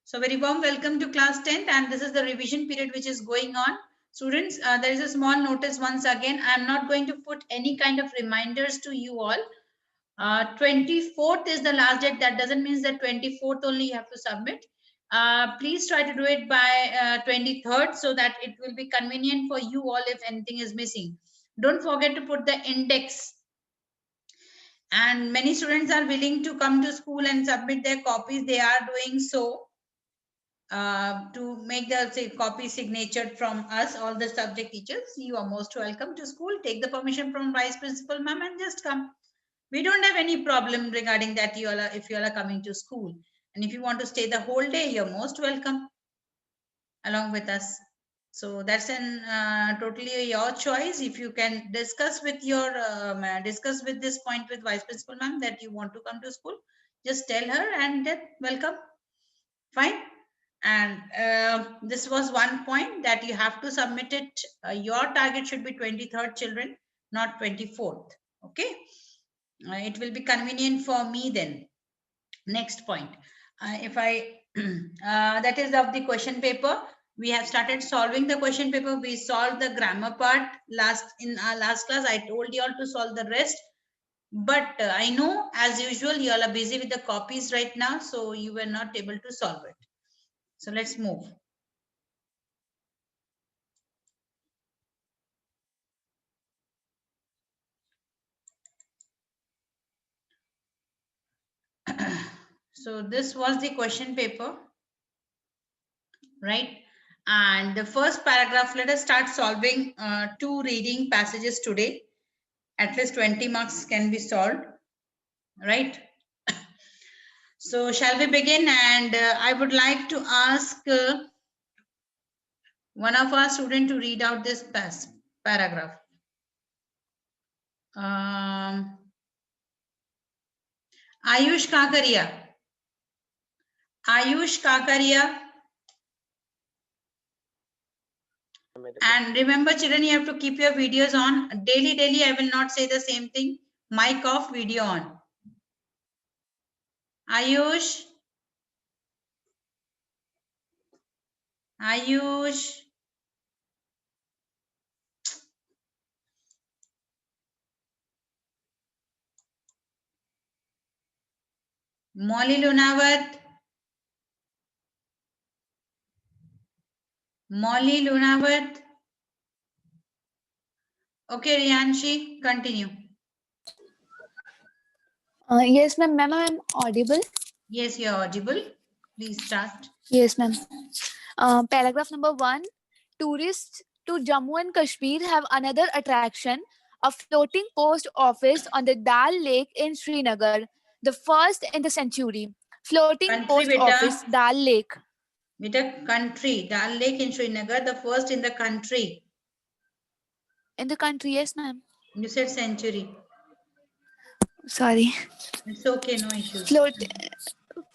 So very warm welcome to class 10th, and this is the revision period which is going on. Students, there is a small notice once again. I am not going to put any kind of reminders to you all. 24th is the last date. That doesn't mean that 24th only you have to submit. Please try to do it by 23rd so that it will be convenient for you all if anything is missing. Don't forget to put the index. And many students are willing to come to school and submit their copies. They are doing so. To make the copy signature from us, all the subject teachers. You are most welcome to school. Take the permission from vice principal ma'am and just come. We don't have any problem regarding that. You all are, if you all are coming to school, and if you want to stay the whole day, you're most welcome along with us. So that's an totally your choice. If you can discuss with your discuss with this point with vice principal ma'am that you want to come to school, just tell her and then welcome. Fine. And this was one point that you have to submit it. Your target should be 23rd children, not 24th. Okay. It will be convenient for me then. Next point. If I, that is of the question paper. We have started solving the question paper. We solved the grammar part in our last class. I told you all to solve the rest. But I know as usual, you all are busy with the copies right now. So you were not able to solve it. So let's move. So this was the question paper, right? And the first paragraph, let us start solving 2 reading passages today. At least 20 marks can be solved, right? So shall we begin? And I would like to ask one of our students to read out this paragraph. Ayush Kakaria. Ayush Kakaria. And remember children, you have to keep your videos on. Daily, I will not say the same thing. Mic off, video on. Ayush. Ayush. Molly Lunawat. Molly Lunawat. Okay, Riyanshi, continue. Yes, ma'am. Ma'am, I am audible. Yes, you are audible. Please start. Yes, ma'am. Paragraph number 1. Tourists to Jammu and Kashmir have another attraction, a floating post office on the Dal Lake in Srinagar, the first in the century. Floating Country, post office, Dal Lake. Beta, country. Dal Lake in Srinagar, the first in the country. In the country, yes, ma'am. You said century. Sorry. It's okay, no issues.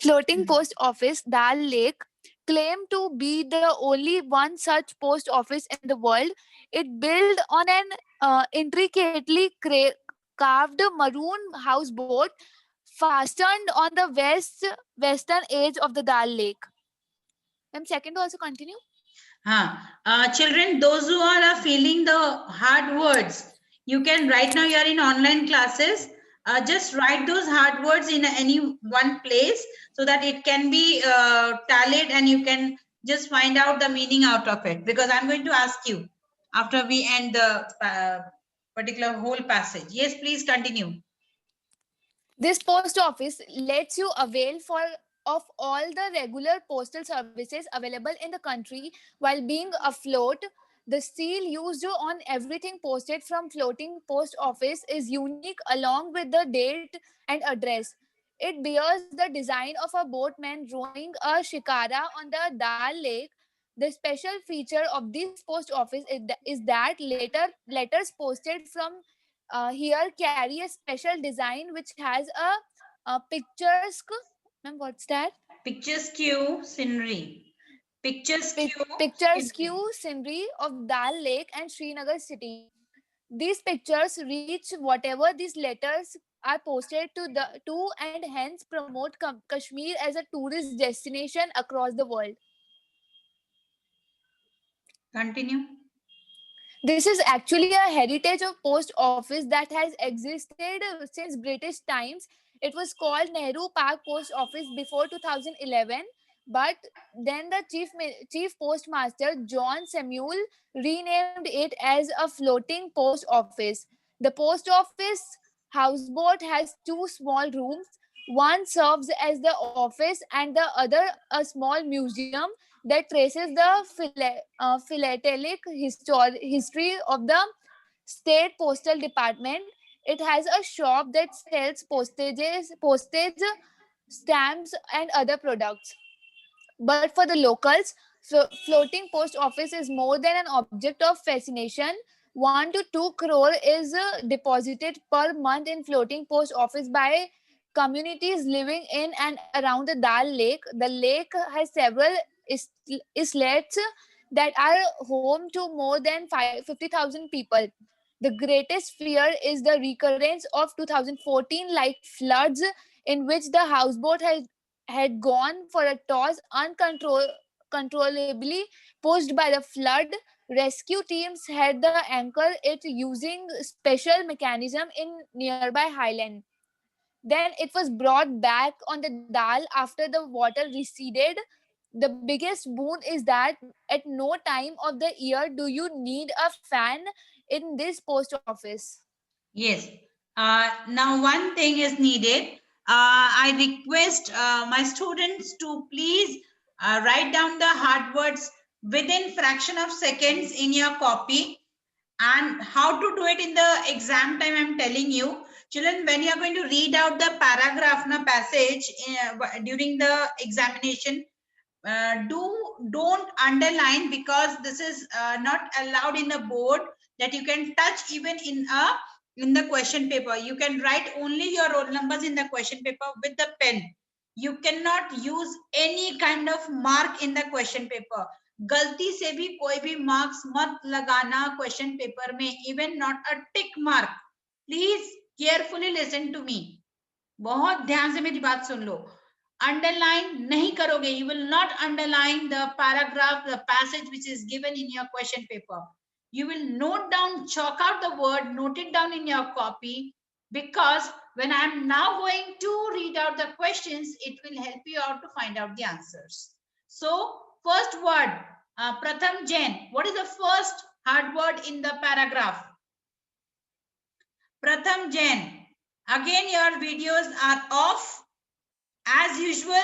Floating post office, Dal Lake, claimed to be the only one such post office in the world. It built on an intricately carved maroon houseboat fastened on the western edge of the Dal Lake. Second also continue. Children, those who are feeling the hard words, you can right now you are in online classes. Just write those hard words in any one place so that it can be tallied and you can just find out the meaning out of it. Because I'm going to ask you after we end the particular whole passage. Yes, please continue. This post office lets you avail of all the regular postal services available in the country while being afloat. The seal used on everything posted from floating post office is unique along with the date and address. It bears the design of a boatman rowing a shikara on the Dal Lake. The special feature of this post office is that letters posted from here carry a special design which has a picturesque. Ma'am, what's that? Picturesque scenery. Picturesque scenery of Dal Lake and Srinagar city. These pictures reach whatever these letters are posted to and hence promote Kashmir as a tourist destination across the world. Continue. This is actually a heritage of post office that has existed since British times. It was called Nehru Park Post Office before 2011, but then the chief postmaster John Samuel renamed it as a floating post office. The post office houseboat has two small rooms. One serves as the office, and the other a small museum that traces the philatelic history of the state postal department. It has a shop that sells postage stamps and other products. But for the locals, floating post office is more than an object of fascination. 1 to 2 crore is deposited per month in floating post office by communities living in and around the Dal Lake. The lake has several islets that are home to more than 50,000 people. The greatest fear is the recurrence of 2014 like floods in which the houseboat had gone for a toss uncontrollably pushed by the flood. Rescue teams had the anchor it using special mechanism in nearby highland. Then it was brought back on the dal after the water receded. The biggest boon is that at no time of the year do you need a fan in this post office. Yes. Now one thing is needed. I request my students to please write down the hard words within fraction of seconds in your copy, and how to do it in the exam time I'm telling you. Children, when you are going to read out the paragraph na passage during the examination, don't underline, because this is not allowed in the board that you can touch even in the question paper. You can write only your roll numbers in the question paper with the pen. You cannot use any kind of mark in the question paper. गलती से भी कोई भी marks मत लगाना question paper में, even not a tick mark. Please carefully listen to me. बहुत ध्यान से मेरी बात सुन लो. Underline नहीं करोगे. You will not underline the paragraph, the passage which is given in your question paper. You will note down, chalk out the word, note it down in your copy, because when I am now going to read out the questions, it will help you out to find out the answers. So, first word, Pratham Jain. What is the first hard word in the paragraph? Pratham Jain. Again, your videos are off as usual.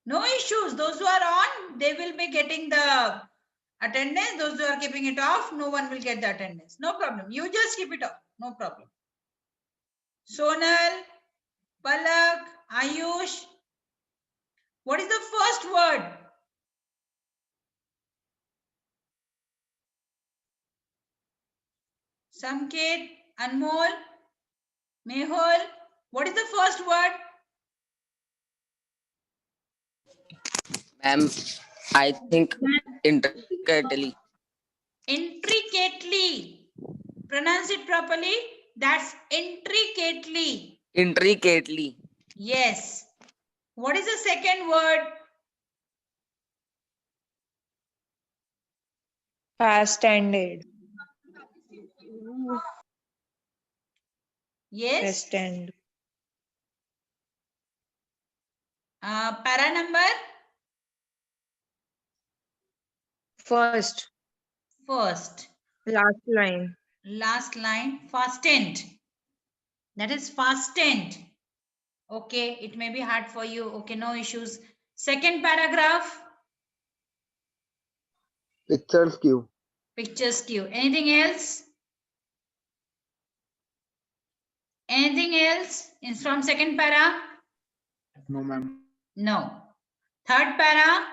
No issues. Those who are on, they will be getting the attendance. Those who are keeping it off, no one will get the attendance. No problem. You just keep it off. No problem. Sonal, Palak, Ayush. What is the first word? Samket, Anmol, Mehul. What is the first word? Ma'am, I think intricately. Intricately. Pronounce it properly. That's intricately. Intricately. Yes. What is the second word? Past ended. Yes. Past end. Para number? First. First. Last line. Last line. Fastened. That is fastened. Okay, it may be hard for you. Okay, no issues. Second paragraph. Pictures queue. Pictures queue. Anything else? Anything else from second para? No, ma'am. No. Third para?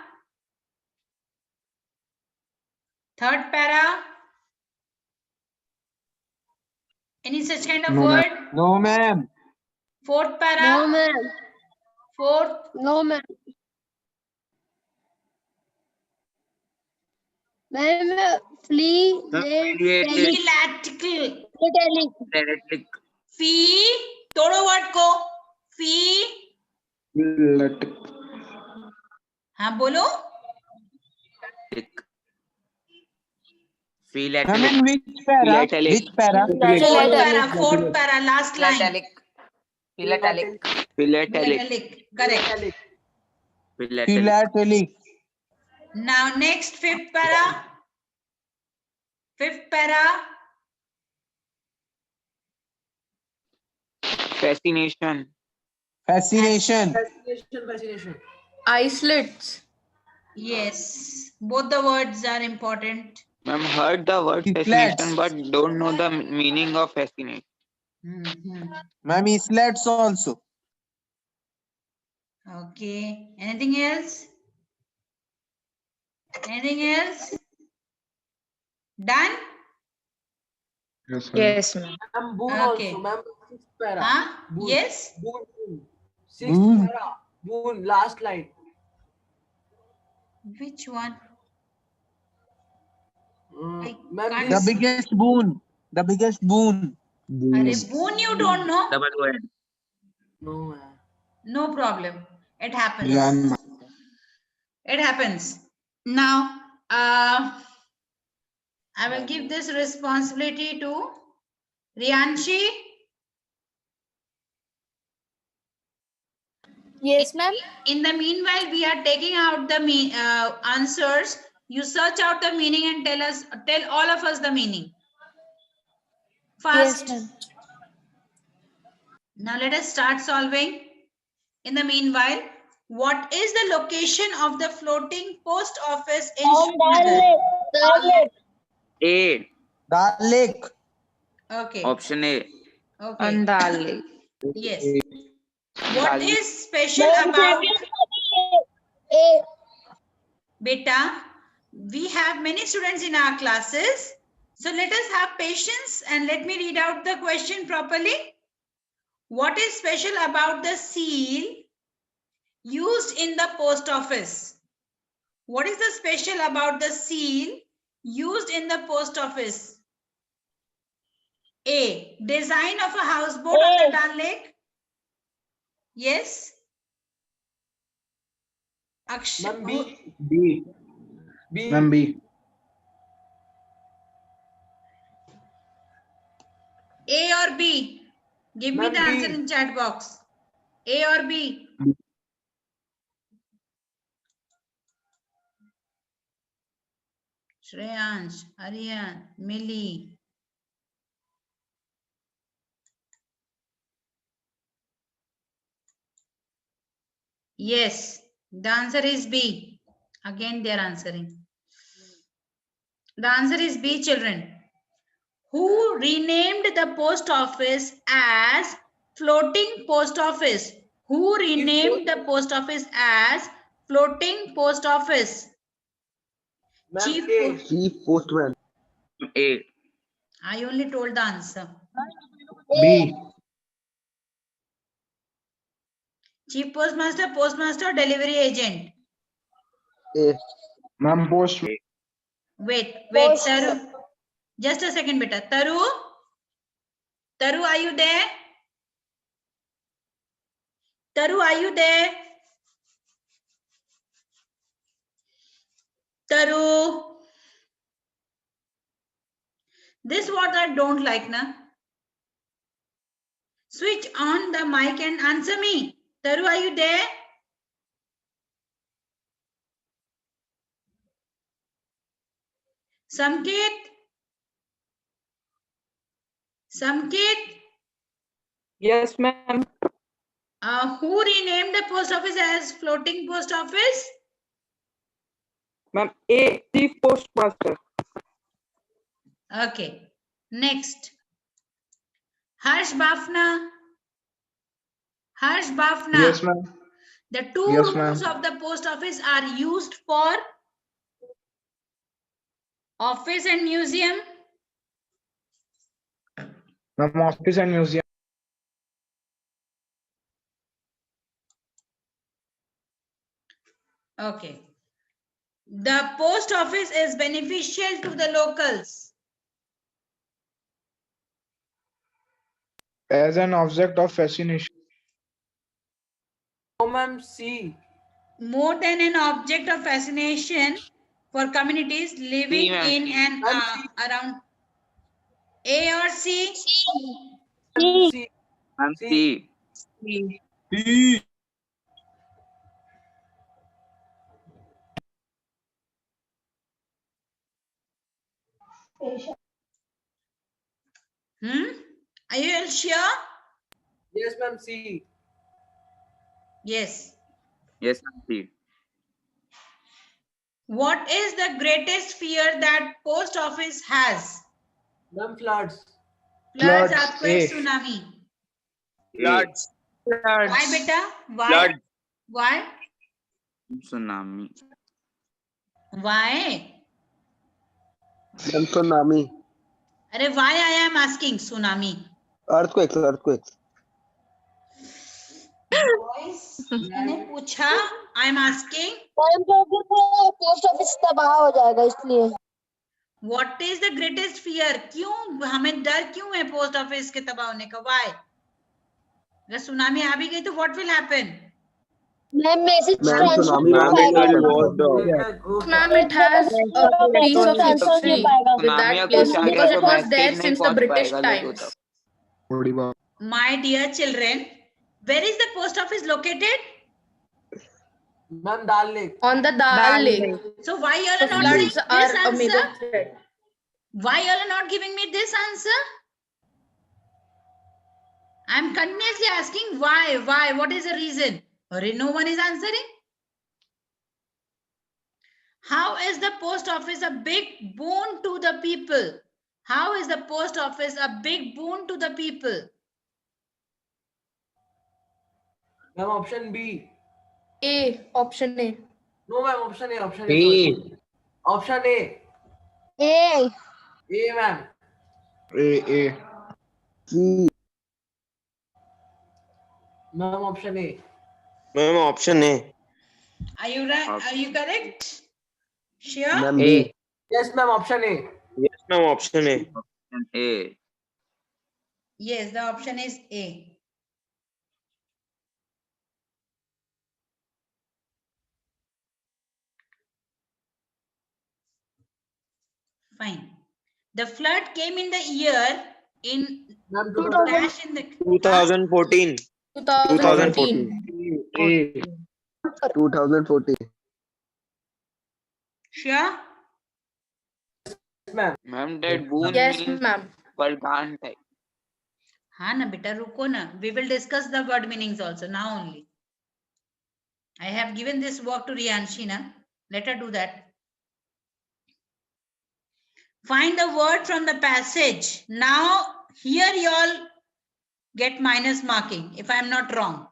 Third para? Any such kind of No, word? ma'am. No, ma'am. Fourth para? No, ma'am. Fourth? No, ma'am. Ma'am, flea, Affiliated. Philatelic. Philatelic. फी तोड़ो word को. फी. Philatelic. हाँ बोलो. Ma'am, Philatelic. in which para? Philatelic. Which para? Philatelic. Fourth para, last line. Philatelic. Philatelic. Philatelic. Philatelic. Correct. Philatelic. Philatelic. Now next fifth para. Fifth para. Fascination. Fascination. Islets. Yes. Both the words are important. Ma'am, heard the word fascination, Islets. but don't know the meaning of fascination. Ma'am, islets also. Okay. Anything else? Anything else? Done? Yes, Yes, ma'am. Ma'am, boon Okay. also. Ma'am, sixth para. Huh? Boon. Yes? Boon. Sixth Boon. para. Boon. Last line. Which one? I Ma'am, can't The see. biggest boon. The biggest boon. Arey, boon you don't know? Double word. no, ma'am. No problem. It happens. Jan. It happens. Now, I will give this responsibility to Rianshi. Yes, ma'am. In the meanwhile, we are taking out the answers. You search out the meaning and tell all of us the meaning. Yes, Fast. ma'am. Now let us start solving. In the meanwhile, what is the location of the floating post office in Srinagar? A. Dal Lake. Okay. Option A. Okay. On Dal Lake. Yes. What Dal- is special about Beta? We have many students in our classes. So let us have patience and let me read out the question properly. What is special about the seal used in the post office? What is the special about the seal used in the post office? A. Design of a houseboat on the Dal Lake. Yes. Ma'am, B. B. B. Ma'am, B. A or B? Give me Ma'am, the answer B. in chat box. A or B? Shreyansh, Aryan, Millie. Yes, the answer is B. Again, they are answering. The answer is B, children. Who renamed the post office as floating post office? Who renamed the post office as floating post office? Ma'am, Chief. A. Chief Postman. A. I only told the answer. B. Chief postmaster, postmaster, delivery agent. A. Ma'am, Postman. Wait, Post. Taru. Just a second, beta. Taru, are you there? Taru, are you there? Taru. This what I don't like, na? Switch on the mic and answer me. Taru, are you there? Samket? Samket? Yes, ma'am. Who renamed the post office as floating post office? Ma'am, A. Chief Postmaster. Okay. Next. Harsh Bafna. Harsh Bafna. Yes, ma'am. The two Yes, rooms ma'am. of the post office are used for office and museum. Ma'am, office and museum. Okay. The post office is beneficial to the locals. As an object of fascination. No, ma'am. C. More than an object of fascination for communities living ma'am, in C. and Ma'am, C. around. A or C? Ma'am, C. Ma'am, C. C. C. Are you all sure? Yes, ma'am. C. Yes. Yes, ma'am, C. What is the greatest fear that post office has? Ma'am, floods. Floods, Floods. earthquakes, A. tsunami. Floods. Why, beta? Why? Flood. Why? Tsunami. Why? Then tsunami. Arey, why I am asking tsunami? Earthquakes. Boys, मैंने पूछा, I am asking. Post office तबाह हो जाएगा इसलिए What is the greatest fear? क्यों हमें डर क्यों है पोस्ट ऑफिस के तबाह होने का? Why? अगर सुनामी आ भी गई तो what will happen? मैं मैसेज Ma'am, ट्रांसफर tsunami नहीं हो will पाएगा Ma'am, it has a piece of transfer नहीं हो history पाएगा with सुनामी that या कुछ place आ गया because तो it was मैसेज there नहीं since the पहुंच British पाएगा लोगों times. तक. थोड़ी बात. My dear children, where is the post office located? Ma'am, Dal Lake. On the Dal Lake, So why you all the are not saying floods this are a major answer? threat. Why you all are not giving me this answer? I am continuously asking why, what is the reason? No one is answering. How is the post office a big boon to the people? How is the post office a big boon to the people? Ma'am, option B. Option A. No, ma'am. Option A. Option A. B. Sorry. Option A. A A, ma'am. A. C. Ma'am, option A. Ma'am, option A. Are you right? Are you correct? Sure? Ma'am, B. Yes, ma'am. Option A. Yes, ma'am, option A. Option A. Yes, the option is A. Fine. The flood came in the year in Ma'am, dash in the 2014. 2014. A. 2014. Sure? ma'am. Ma'am, that boon Yes, means ma'am. वरदान type. हाँ ना बेटा रुको ना. We will discuss the word meanings also now only. I have given this work to Riyanshi na. Let her do that. Find the word from the passage. Now here you all get minus marking if I am not wrong.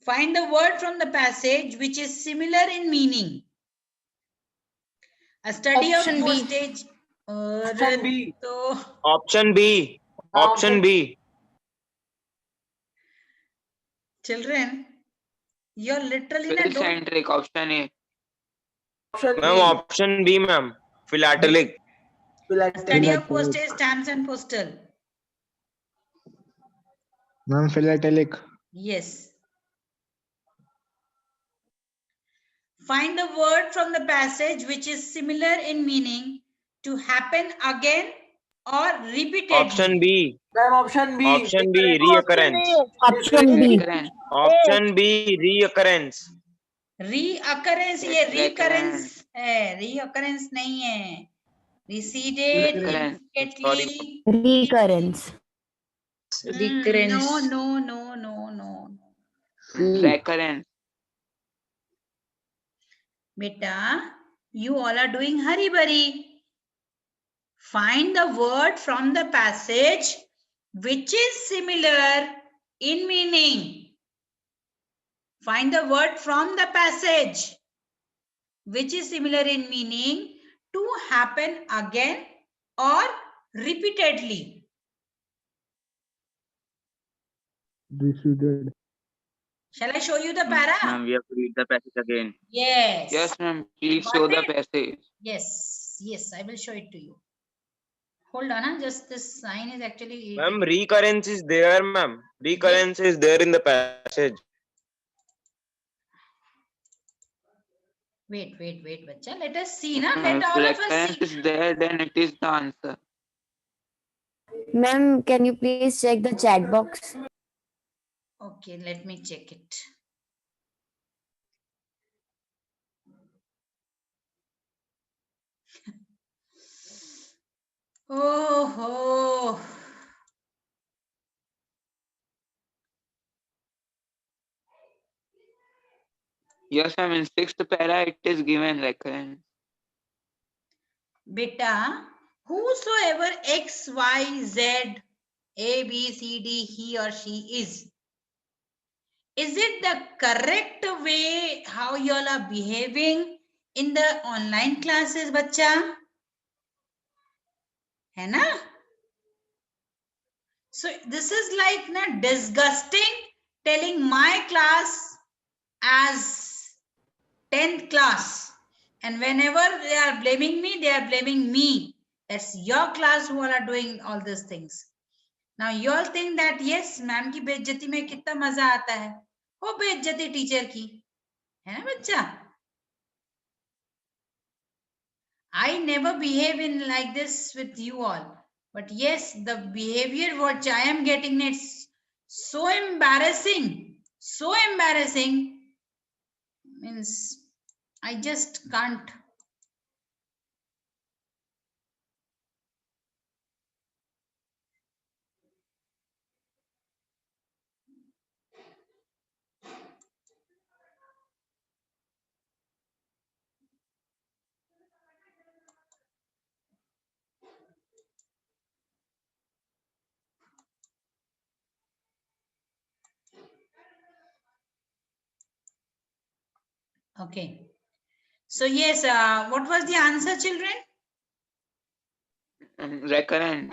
Find the word from the passage which is similar in meaning. A study Option of B. postage. Option B. तो Option B. Option B. children, you're literally na Fill don't centric. Option A. Option Ma'am, B. option B, ma'am. Philatelic. study of postage stamps and postal. Ma'am, philatelic. Yes. Find the word from the passage which is similar in meaning to happen again or repeatedly. Option B. Ma'am, option B. Option B. Reoccurrence. Option B Recurrent. Option B. Reoccurrence. Reoccurrence ये Recurrent. recurrence है, reoccurrence नहीं है. Receded, Recurrent. immediately. Recurrence No, no, no, no, no. C. Recurrent. Beta, you all are doing hurry bari. Find the word from the passage which is similar in meaning. Find the word from the passage which is similar in meaning to happen again or repeatedly. Receded. Shall I show you the para? Ma'am, we have to read the passage again. Yes. Yes, ma'am. Please Got show the it? passage. Yes. Yes, I will show it to you. Hold on, just this sign is actually Ma'am, irritating. recurrence is there, ma'am. Recurrence is there in the passage. Wait, bacha. Let us see, na? Let If all of us recurrence see. is there, then it is the answer. Ma'am, can you please check the chat box? Okay, let me check it. Oh, Yes, ma'am. In sixth para, it is given recurrence. beta, whosoever X, Y, Z, A, B, C, D, he or she is it the correct way how you all are behaving in the online classes, bacha? है ना? So this is like na disgusting telling my class as 10th class, and whenever they are blaming me, they are blaming me. That's your class who all are doing all these things. Now you all think that yes, ma'am की बेइज्जती में कितना मजा आता है, वो बेइज्जती teacher की, है ना बच्चा? I never behave in like this with you all. But yes, the behavior what I am getting, it's so embarrassing. So embarrassing. Means I just can't. Okay. So yes, what was the answer, children? Recurrent.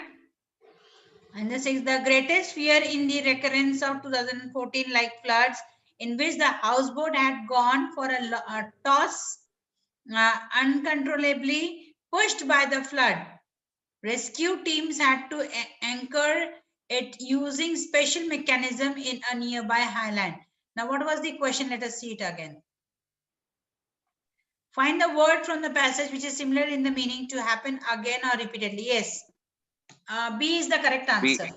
And this is the greatest fear in the recurrence of 2014 like floods, in which the houseboat had gone for a toss, uncontrollably pushed by the flood. Rescue teams had to anchor it using special mechanism in a nearby highland. Now, what was the question? Let us see it again. Find the word from the passage which is similar in the meaning to happen again or repeatedly. Yes. B is the correct answer. B.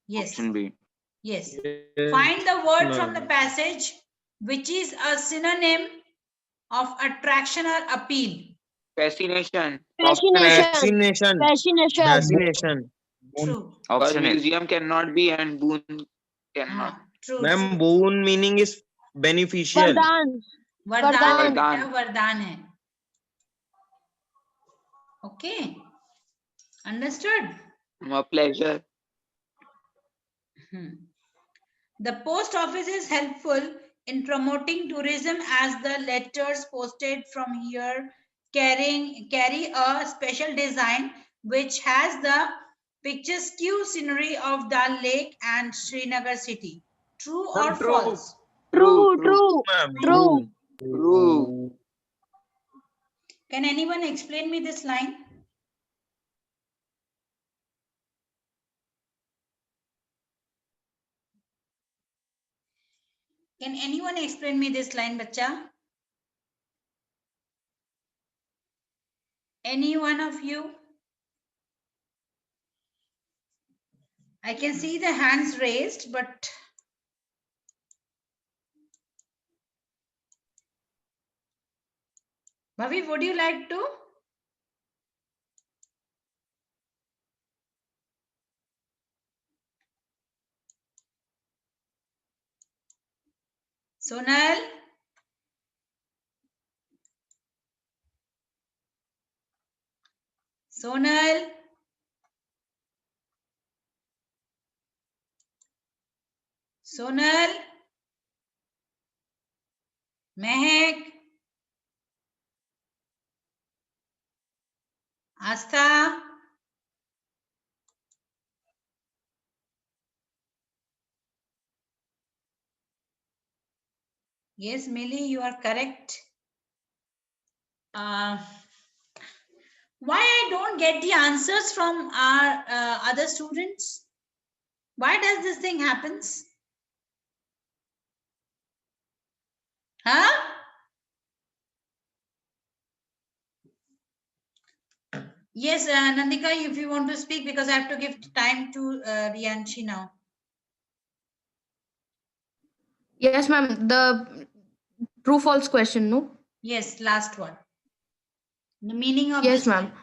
Yes. Option B. Yes. Yes, Find the word from the ma'am. passage which is a synonym of attraction or appeal. Fascination. Fascination. Fascination. Fascination. Fascination. True. Or Option A. museum cannot be and boon cannot. True. Ma'am, boon meaning is beneficial. वरदान. वरदान है वरदान। बेटा, वरदान है. Okay. Understood? A pleasure. The post office is helpful in promoting tourism as the letters posted from here carry a special design which has the picturesque scenery of Dal Lake and Srinagar city. True or True. false? True. True. Ma'am, True. True. Can anyone explain me this line? Can anyone explain me this line, bacha? Any one of you? I can see the hands raised, but Bhavi, would you like to? Sonal? Sonal? Sonal? Mehak? Astha? Yes, Millie, you are correct. Why I don't get the answers from our other students? Why does this thing happens? Huh? Yes, Nandika, if you want to speak, because I have to give time to Rianchi now. Yes, ma'am. The true false question, no? Yes, last one. The meaning of Yes, this ma'am. line.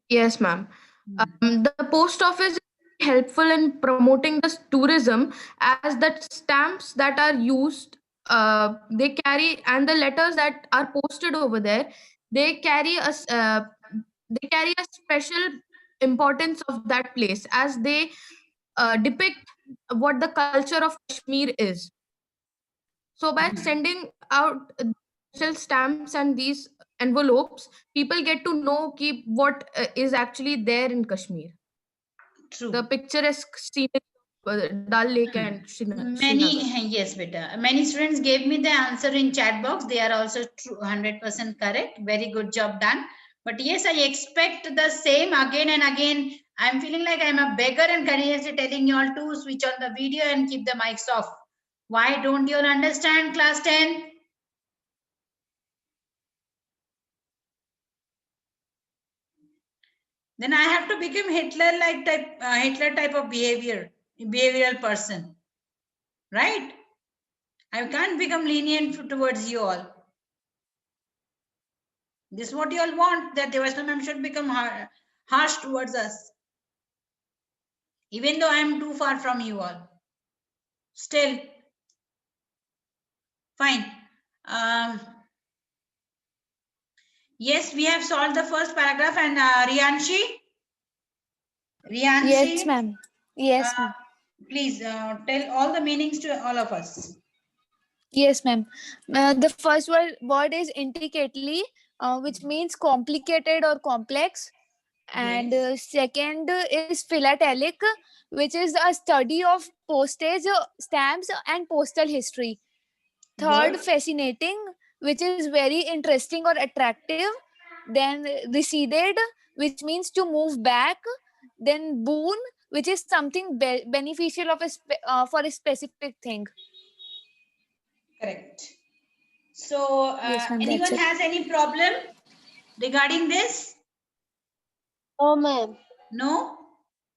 Yes, ma'am. The post office is helpful in promoting the tourism, as the stamps that are used, they carry, and the letters that are posted over there, they carry they carry a special importance of that place, as they depict what the culture of Kashmir is. So by sending out special stamps and these envelopes, people get to know keep what is actually there in Kashmir. True. The picturesque scenery of Dal Lake and Many, Srinagar. yes, beta. Many students gave me the answer in chat box. They are also true, 100% correct. Very good job done. But yes, I expect the same again and again. I'm feeling like I'm a beggar and continuously telling you all to switch on the video and keep the mics off. Why don't you all understand, class 10? Then I have to become Hitler type of behavioral person, right? I can't become lenient towards you all. This is what you all want, that Devashna ma'am should become harsh towards us, even though I am too far from you all. Still, fine. Yes, we have solved the first paragraph, and Rianshi, Yes, ma'am. Yes, ma'am. please tell all the meanings to all of us. Yes, ma'am. The first word is intricately, which means complicated or complex. And Yes. second is philatelic, which is a study of postage stamps and postal history. Third, Good. fascinating, which is very interesting or attractive. Then receded, which means to move back. Then boon, which is something beneficial of for a specific thing. Correct. So, Yes, ma'am. That's anyone it. has any problem regarding this? No, ma'am. No?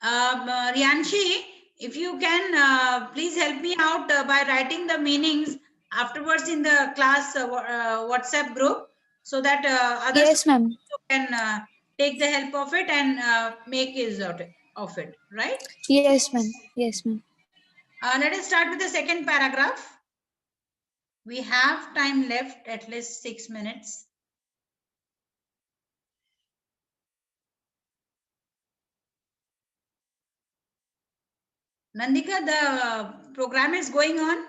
Rianshi, if you can, please help me out by writing the meanings afterwards in the class WhatsApp group, so that other Yes, ma'am. students can take the help of it and make use of it, right? Yes, ma'am. Yes, ma'am. Let us start with the second paragraph. We have time left, at least 6 minutes. Nandika, the program is going on.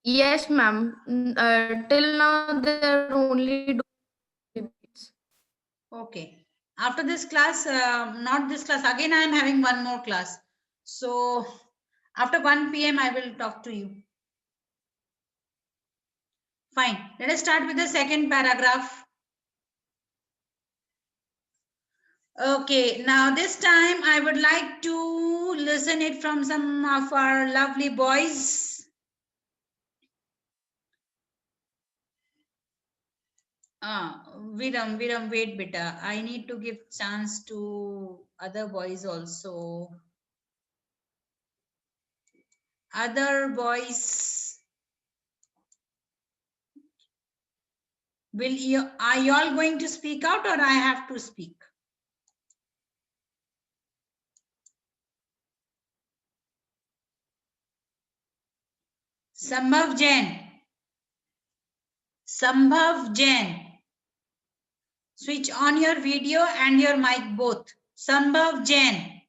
Yes, ma'am. Till now, there are only debates. Okay. After this class, not this class, again I am having one more class. So after 1 p.m. I will talk to you. Fine. Let us start with the second paragraph. Okay. Now this time I would like to listen it from some of our lovely boys. Viram, wait, beta. I need to give chance to other boys also. Other boys, are you all going to speak out or I have to speak? Sambhav Jain. Sambhav Jain. Switch on your video and your mic both. Sambhav Jain.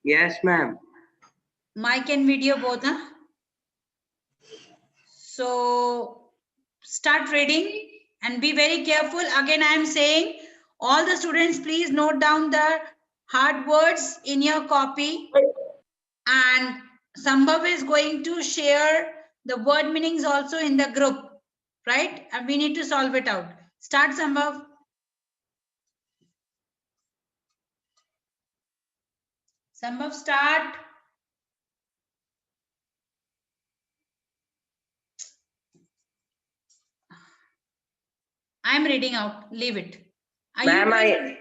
Yes, ma'am. Mic and video both, huh? So start reading and be very careful. Again, I am saying all the students, please note down the hard words in your copy, and Sambhav is going to share the word meanings also in the group, right? And we need to solve it out. Start, Sambhav. Sambhav, start. I'm reading out. Leave it. Are you doing?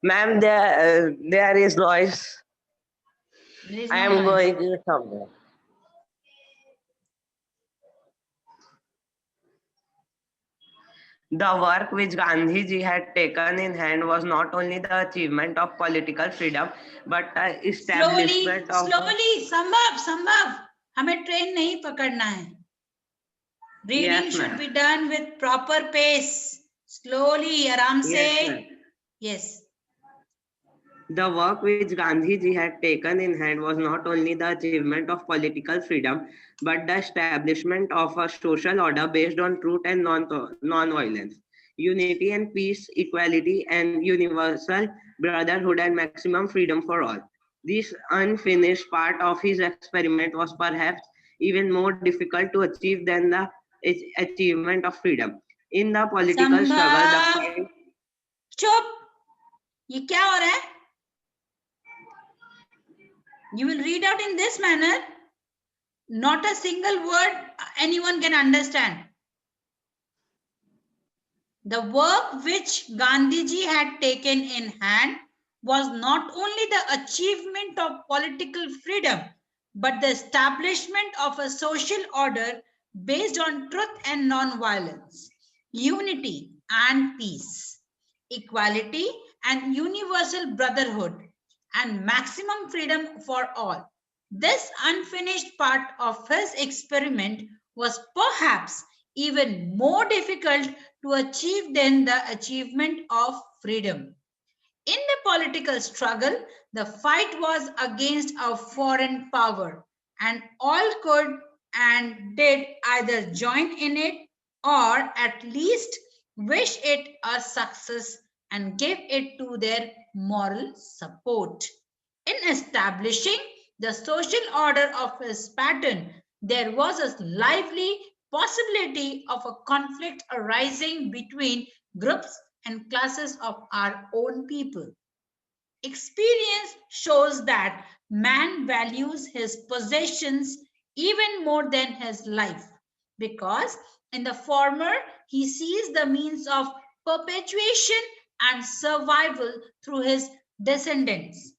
Ma'am, there is noise. There is I no am noise. going to somewhere. The work which Gandhiji had taken in hand was not only the achievement of political freedom, but the Slowly, establishment of a... slowly. Sambhav, हमें train नहीं पकड़ना है. Reading Yes, should ma'am. be done with proper pace. Slowly, आराम Yes, से. ma'am. Yes. The work which Gandhiji had taken in hand was not only the achievement of political freedom, but the establishment of a social order based on truth and non-violence, unity and peace, equality and universal brotherhood and maximum freedom for all. This unfinished part of his experiment was perhaps even more difficult to achieve than the achievement of freedom. In the political struggle, the संभव. fight... चुप. ये क्या हो रहा है? You will read out in this manner. Not a single word anyone can understand. The work which Gandhiji had taken in hand was not only the achievement of political freedom, but the establishment of a social order based on truth and non-violence, unity and peace, equality and universal brotherhood, and maximum freedom for all. This unfinished part of his experiment was perhaps even more difficult to achieve than the achievement of freedom. In the political struggle, the fight was against a foreign power, and all could and did either join in it or at least wish it a success and give it to their moral support. In establishing the social order of his pattern, there was a lively possibility of a conflict arising between groups and classes of our own people. Experience shows that man values his possessions even more than his life, because in the former he sees the means of perpetuation and survival through his descendants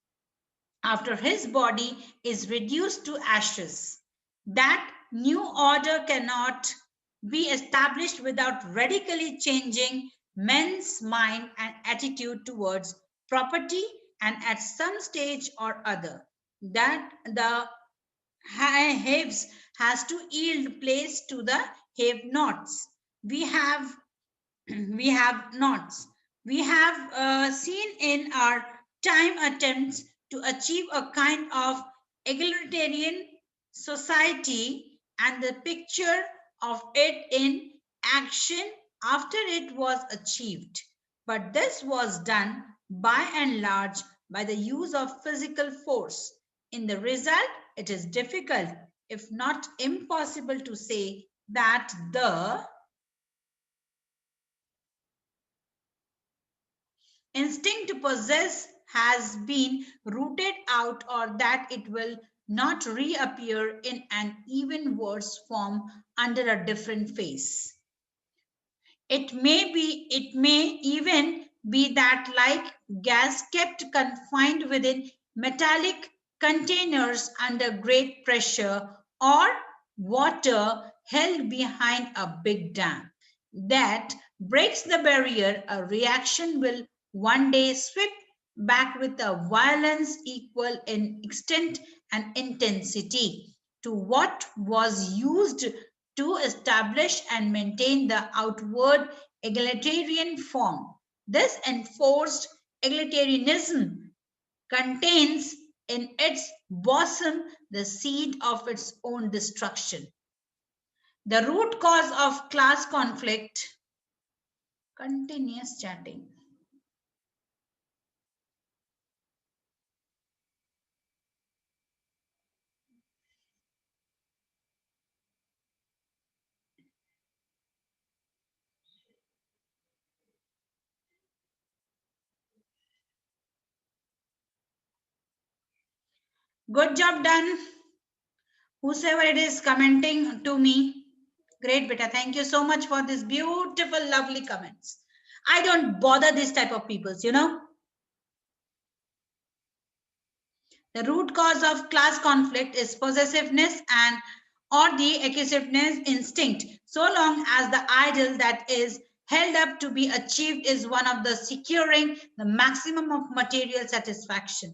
after his body is reduced to ashes. That new order cannot be established without radically changing men's mind and attitude towards property, and at some stage or other that the haves has to yield place to the have nots. We have we have nots. We have seen in our time attempts to achieve a kind of egalitarian society, and the picture of it in action after it was achieved. But this was done by and large by the use of physical force. In the result, it is difficult, if not impossible, to say that the instinct to possess has been rooted out, or that it will not reappear in an even worse form under a different face. It may even be that, like gas kept confined within metallic containers under great pressure, or water held behind a big dam that breaks the barrier, a reaction will one day sweep back with a violence equal in extent and intensity to what was used to establish and maintain the outward egalitarian form. This enforced egalitarianism contains in its bosom the seed of its own destruction. The root cause of class conflict, continuous chatting. Good job done. Whosoever it is commenting to me. Great, beta. Thank you so much for this beautiful, lovely comments. I don't bother this type of peoples, you know. The root cause of class conflict is possessiveness and or the acquisitiveness instinct. So long as the ideal that is held up to be achieved is one of the securing the maximum of material satisfaction.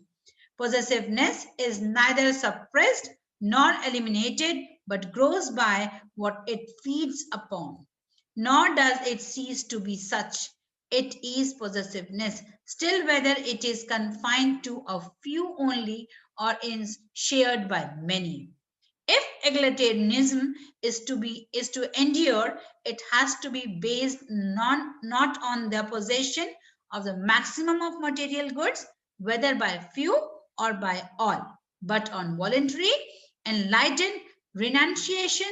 Possessiveness is neither suppressed nor eliminated, but grows by what it feeds upon. Nor does it cease to be such. It is possessiveness. Still, whether it is confined to a few only or is shared by many. If egalitarianism is to endure, it has to be based not on the possession of the maximum of material goods, whether by few or by all, but on voluntary, enlightened renunciation,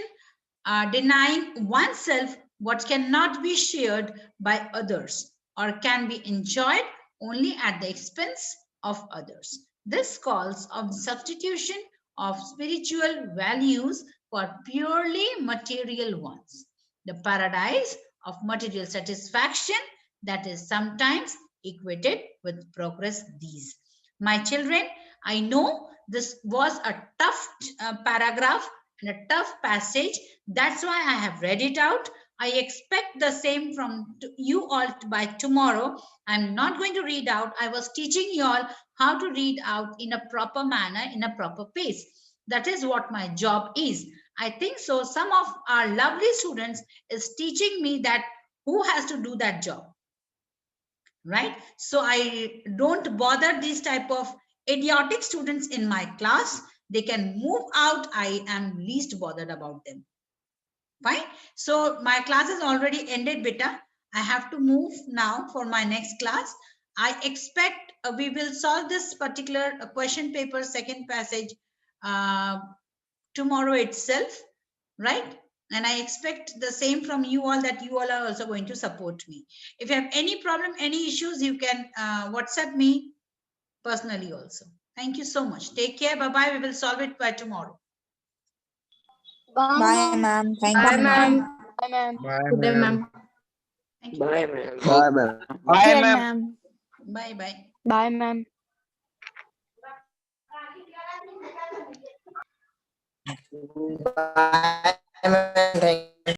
denying oneself what cannot be shared by others or can be enjoyed only at the expense of others. This calls of the substitution of spiritual values for purely material ones. The paradise of material satisfaction that is sometimes equated with progress. These. My children, I know this was a tough paragraph and a tough passage. That's why I have read it out. I expect the same from you all by tomorrow. I'm not going to read out. I was teaching you all how to read out in a proper manner, in a proper pace. That is what my job is. I think so. Some of our lovely students is teaching me that who has to do that job, right? So I don't bother these type of idiotic students in my class. They can move out. I am least bothered about them. Fine. So my class is already ended, beta. I have to move now for my next class. I expect we will solve this particular question paper second passage uh, tomorrow itself, right? And I expect the same from you all, that you all are also going to support me. If you have any problem, any issues, you can WhatsApp me personally also. Thank you so much. Take care. Bye-bye. We will solve it by tomorrow. Bye, ma'am. Thank Bye, you, ma'am. ma'am. Bye, ma'am. Bye, Good day, ma'am. ma'am. Thank you. Bye, ma'am. Bye, ma'am. Take Bye, care, ma'am. ma'am. Bye-bye. Bye, ma'am. Bye, ma'am. Thank